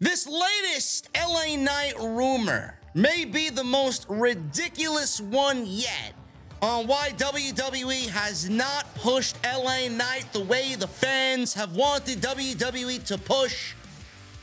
This latest LA Knight rumor may be the most ridiculous one yet on why WWE has not pushed LA Knight the way the fans have wanted WWE to push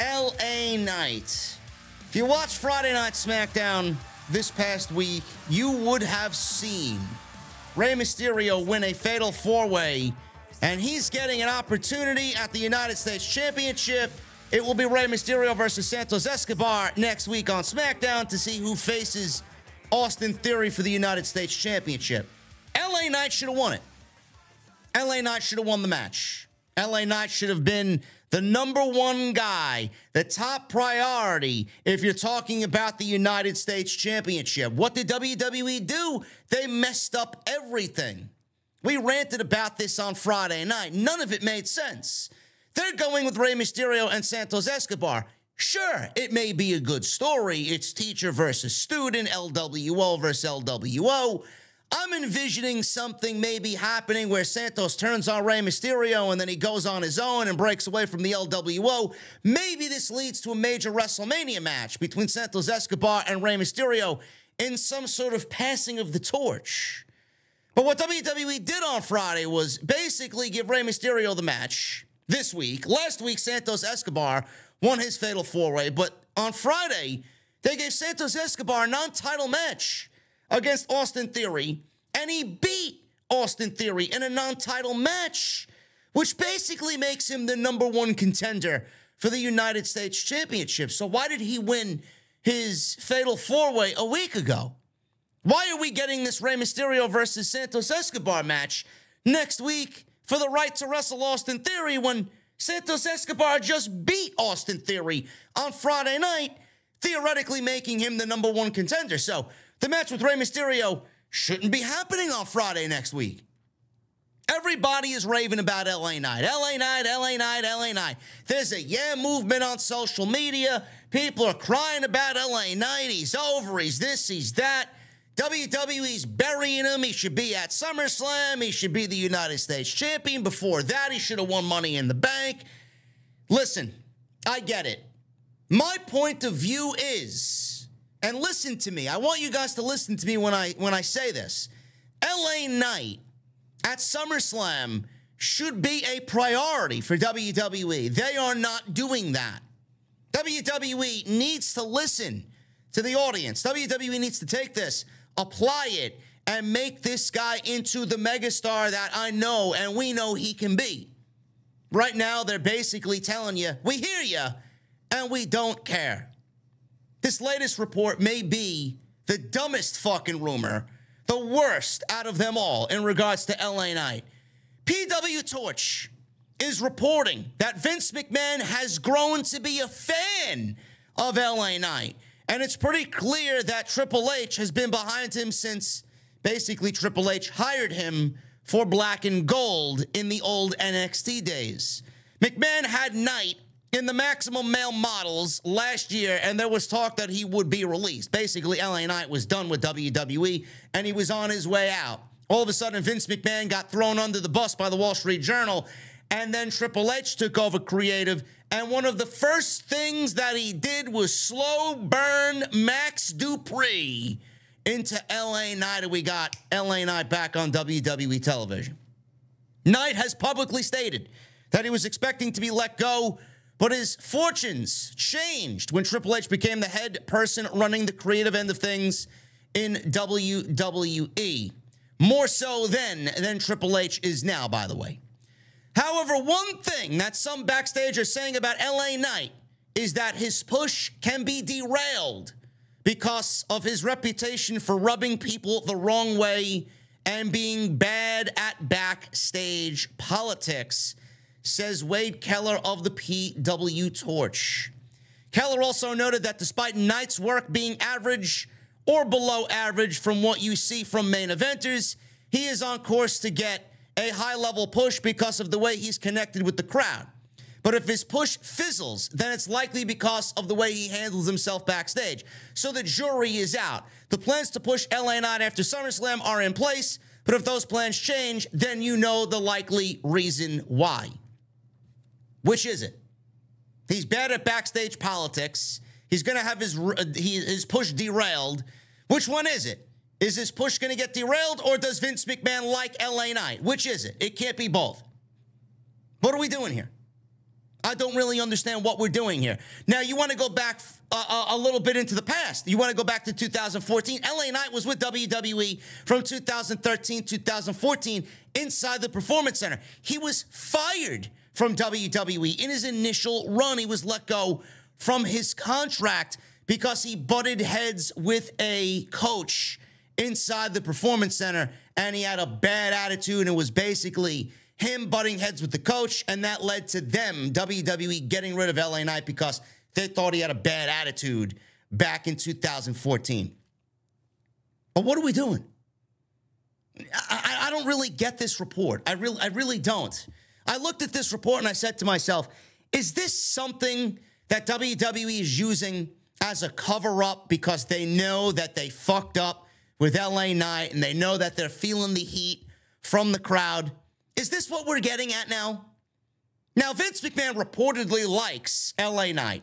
LA Knight. If you watched Friday Night SmackDown this past week, you would have seen Rey Mysterio win a fatal four-way, and he's getting an opportunity at the United States Championship. It will be Rey Mysterio versus Santos Escobar next week on SmackDown to see who faces Austin Theory for the United States Championship. LA Knight should have won it. LA Knight should have won the match. LA Knight should have been the number one guy, the top priority if you're talking about the United States Championship. What did WWE do? They messed up everything. We ranted about this on Friday night. None of it made sense. They're going with Rey Mysterio and Santos Escobar. Sure, it may be a good story. It's teacher versus student, LWO versus LWO. I'm envisioning something maybe happening where Santos turns on Rey Mysterio and then he goes on his own and breaks away from the LWO. Maybe this leads to a major WrestleMania match between Santos Escobar and Rey Mysterio in some sort of passing of the torch. But what WWE did on Friday was basically give Rey Mysterio the match this week. Last week, Santos Escobar won his fatal four-way, but on Friday, they gave Santos Escobar a non-title match against Austin Theory, and he beat Austin Theory in a non-title match, which basically makes him the number one contender for the United States Championship. So why did he win his fatal four-way a week ago? Why are we getting this Rey Mysterio versus Santos Escobar match next week for the right to wrestle Austin Theory when Santos Escobar just beat Austin Theory on Friday night, theoretically making him the number one contender? So the match with Rey Mysterio shouldn't be happening on Friday next week. Everybody is raving about LA Knight. LA Knight, LA Knight, LA Knight. There's a yeah movement on social media. People are crying about LA Knight. He's over, he's this, he's that. WWE's burying him. He should be at SummerSlam. He should be the United States champion. Before that, he should have won Money in the Bank. Listen, I get it. My point of view is, and listen to me, I want you guys to listen to me when I say this. LA Knight at SummerSlam should be a priority for WWE. They are not doing that. WWE needs to listen to the audience. WWE needs to take this, apply it, and make this guy into the megastar that I know and we know he can be. Right now, they're basically telling you, we hear you, and we don't care. This latest report may be the dumbest fucking rumor, the worst out of them all in regards to LA Knight. PW Torch is reporting that Vince McMahon has grown to be a fan of LA Knight. And it's pretty clear that Triple H has been behind him since basically Triple H hired him for Black and Gold in the old NXT days. McMahon had Knight in the Maximum Male Models last year, and there was talk that he would be released. Basically, LA Knight was done with WWE, and he was on his way out. All of a sudden, Vince McMahon got thrown under the bus by the Wall Street Journal, and then Triple H took over creative, and one of the first things that he did was slow burn Max Dupree into LA Knight, and we got LA Knight back on WWE television. Knight has publicly stated that he was expecting to be let go, but his fortunes changed when Triple H became the head person running the creative end of things in WWE. More so then than Triple H is now, by the way. However, one thing that some backstage are saying about LA Knight is that his push can be derailed because of his reputation for rubbing people the wrong way and being bad at backstage politics, says Wade Keller of the PW Torch. Keller also noted that despite Knight's work being average or below average from what you see from main eventers, he is on course to get a high-level push because of the way he's connected with the crowd. But if his push fizzles, then it's likely because of the way he handles himself backstage. So the jury is out. The plans to push LA Knight after SummerSlam are in place, but if those plans change, then you know the likely reason why. Which is it? He's bad at backstage politics. He's going to have his push derailed. Which one is it? Is his push going to get derailed, or does Vince McMahon like LA Knight? Which is it? It can't be both. What are we doing here? I don't really understand what we're doing here. Now, you want to go back a little bit into the past. You want to go back to 2014. LA Knight was with WWE from 2013, 2014 inside the Performance Center. He was fired from WWE. In his initial run, he was let go from his contract because he butted heads with a coach inside the Performance Center, and he had a bad attitude, and it was basically him butting heads with the coach, and that led to them, WWE, getting rid of LA Knight because they thought he had a bad attitude back in 2014. But what are we doing? I don't really get this report. I really don't. I looked at this report and I said to myself, is this something that WWE is using as a cover-up because they know that they fucked up with LA Knight and they know that they're feeling the heat from the crowd? Is this what we're getting at now? Now, Vince McMahon reportedly likes LA Knight.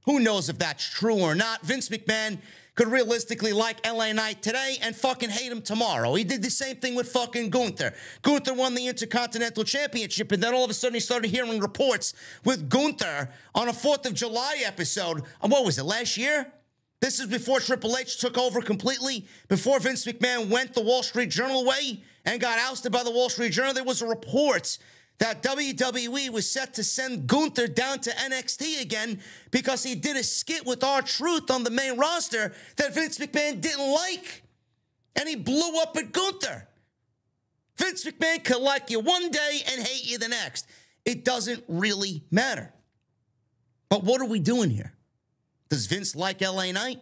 Who knows if that's true or not? Vince McMahon could realistically like LA Knight today and fucking hate him tomorrow. He did the same thing with fucking Gunther. Gunther won the Intercontinental Championship, and then all of a sudden he started hearing reports with Gunther on a 4th of July episode. What was it, last year? This is before Triple H took over completely, before Vince McMahon went the Wall Street Journal way and got ousted by the Wall Street Journal. There was a report that WWE was set to send Gunther down to NXT again because he did a skit with R-Truth on the main roster that Vince McMahon didn't like. And he blew up at Gunther. Vince McMahon could like you one day and hate you the next. It doesn't really matter. But what are we doing here? Does Vince like LA Knight?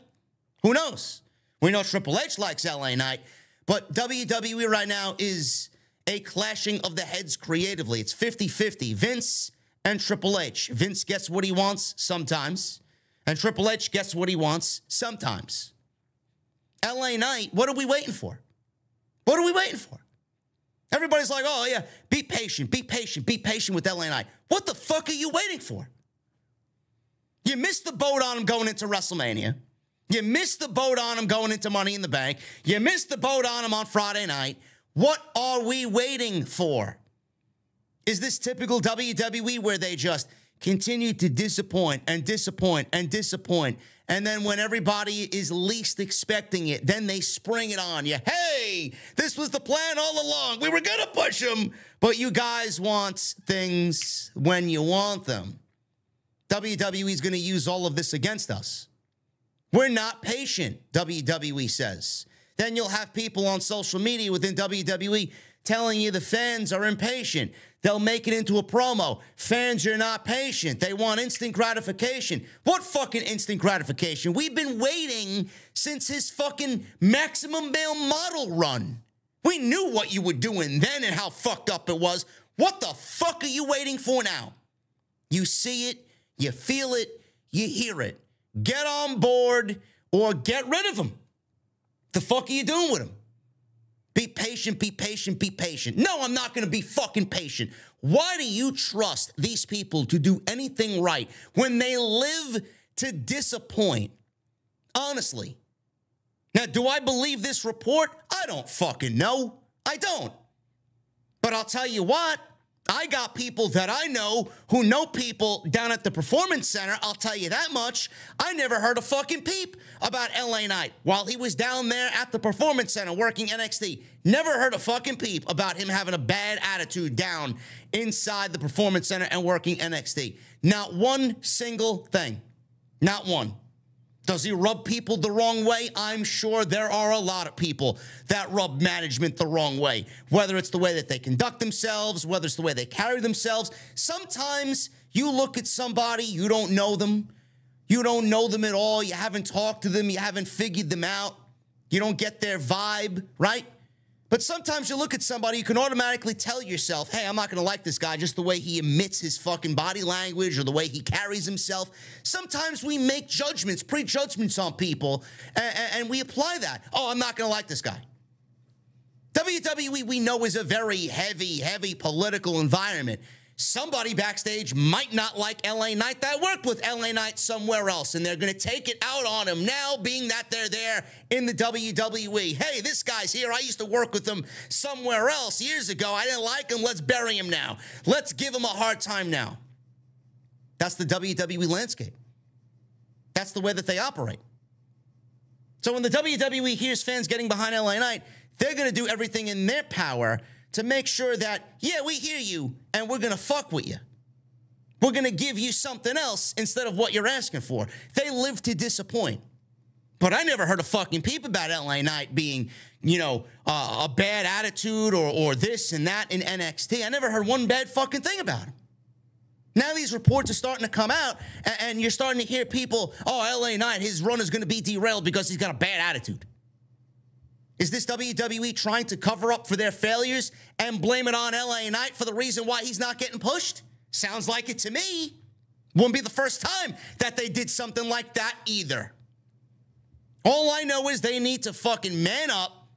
Who knows? We know Triple H likes LA Knight, but WWE right now is a clashing of the heads creatively. It's 50-50, Vince and Triple H. Vince gets what he wants sometimes, and Triple H gets what he wants sometimes. LA Knight, what are we waiting for? What are we waiting for? Everybody's like, oh yeah, be patient with LA Knight. What the fuck are you waiting for? You missed the boat on him going into WrestleMania. You missed the boat on him going into Money in the Bank. You missed the boat on him on Friday night. What are we waiting for? Is this typical WWE where they just continue to disappoint and disappoint and disappoint, and then when everybody is least expecting it, then they spring it on you? Hey, this was the plan all along. We were going to push them, but you guys want things when you want them. WWE is going to use all of this against us. We're not patient, WWE says. Then you'll have people on social media within WWE telling you the fans are impatient. They'll make it into a promo. Fans are not patient. They want instant gratification. What fucking instant gratification? We've been waiting since his fucking Maximum Male Model run. We knew what you were doing then and how fucked up it was. What the fuck are you waiting for now? You see it. You feel it, you hear it. Get on board or get rid of him. The fuck are you doing with him? Be patient, be patient, be patient. No, I'm not going to be fucking patient. Why do you trust these people to do anything right when they live to disappoint? Honestly. Now, do I believe this report? I don't fucking know. I don't. But I'll tell you what. I got people that I know who know people down at the Performance Center. I'll tell you that much. I never heard a fucking peep about LA Knight while he was down there at the Performance Center working NXT. Never heard a fucking peep about him having a bad attitude down inside the Performance Center and working NXT. Not one single thing. Not one. Does he rub people the wrong way? I'm sure there are a lot of people that rub management the wrong way, whether it's the way that they conduct themselves, whether it's the way they carry themselves. Sometimes you look at somebody, you don't know them. You don't know them at all. You haven't talked to them. You haven't figured them out. You don't get their vibe, right? But sometimes you look at somebody, you can automatically tell yourself, hey, I'm not going to like this guy just the way he emits his fucking body language or the way he carries himself. Sometimes we make judgments, prejudgments on people, and we apply that. Oh, I'm not going to like this guy. WWE, we know, is a very heavy political environment. somebody backstage might not like LA Knight that worked with LA Knight somewhere else, and they're going to take it out on him now, being that they're there in the WWE. Hey, this guy's here. I used to work with him somewhere else years ago. I didn't like him. Let's bury him now. Let's give him a hard time now. That's the WWE landscape. That's the way that they operate. So when the WWE hears fans getting behind LA Knight, they're going to do everything in their power to make sure that, yeah, we hear you, and we're going to fuck with you. We're going to give you something else instead of what you're asking for. They live to disappoint. But I never heard a fucking peep about LA Knight being, a bad attitude or this and that in NXT. I never heard one bad fucking thing about him. Now these reports are starting to come out, and you're starting to hear people, oh, LA Knight, his run is going to be derailed because he's got a bad attitude. Is this WWE trying to cover up for their failures and blame it on LA Knight for the reason why he's not getting pushed? Sounds like it to me. Wouldn't be the first time that they did something like that either. All I know is they need to fucking man up,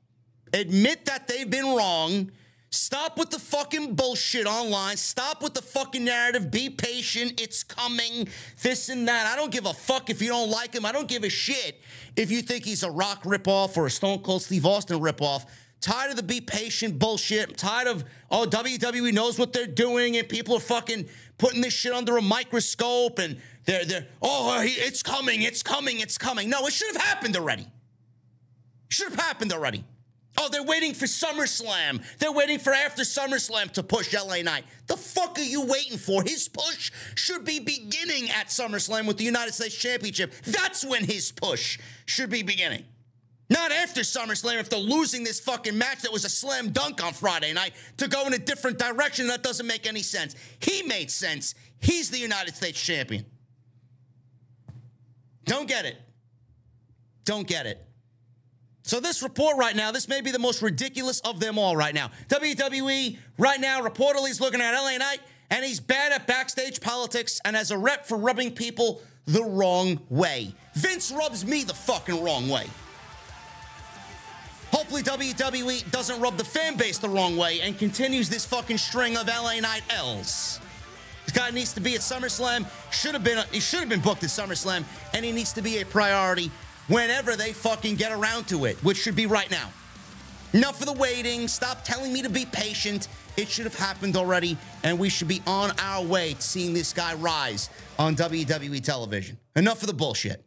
admit that they've been wrong, stop with the fucking bullshit online, stop with the fucking narrative, be patient, it's coming, this and that. I don't give a fuck if you don't like him. I don't give a shit if you think he's a Rock ripoff or a Stone Cold Steve Austin ripoff. Tired of the be patient bullshit. I'm tired of, WWE knows what they're doing and people are fucking putting this shit under a microscope and it's coming, it's coming, it's coming. No, it should have happened already. Should have happened already. Oh, they're waiting for SummerSlam. They're waiting for after SummerSlam to push LA Knight. The fuck are you waiting for? His push should be beginning at SummerSlam with the United States Championship. That's when his push should be beginning. Not after SummerSlam if they're losing this fucking match that was a slam dunk on Friday night to go in a different direction. That doesn't make any sense. He made sense. He's the United States Champion. Don't get it. Don't get it. So this report right now, this may be the most ridiculous of them all right now. WWE right now reportedly is looking at LA Knight, and he's bad at backstage politics and has a rep for rubbing people the wrong way. Vince rubs me the fucking wrong way. Hopefully WWE doesn't rub the fan base the wrong way and continues this fucking string of LA Knight L's. This guy needs to be at SummerSlam. He should have been booked at SummerSlam, and he needs to be a priority whenever they fucking get around to it, which should be right now. Enough of the waiting. Stop telling me to be patient. It should have happened already, and we should be on our way to seeing this guy rise on WWE television. Enough of the bullshit.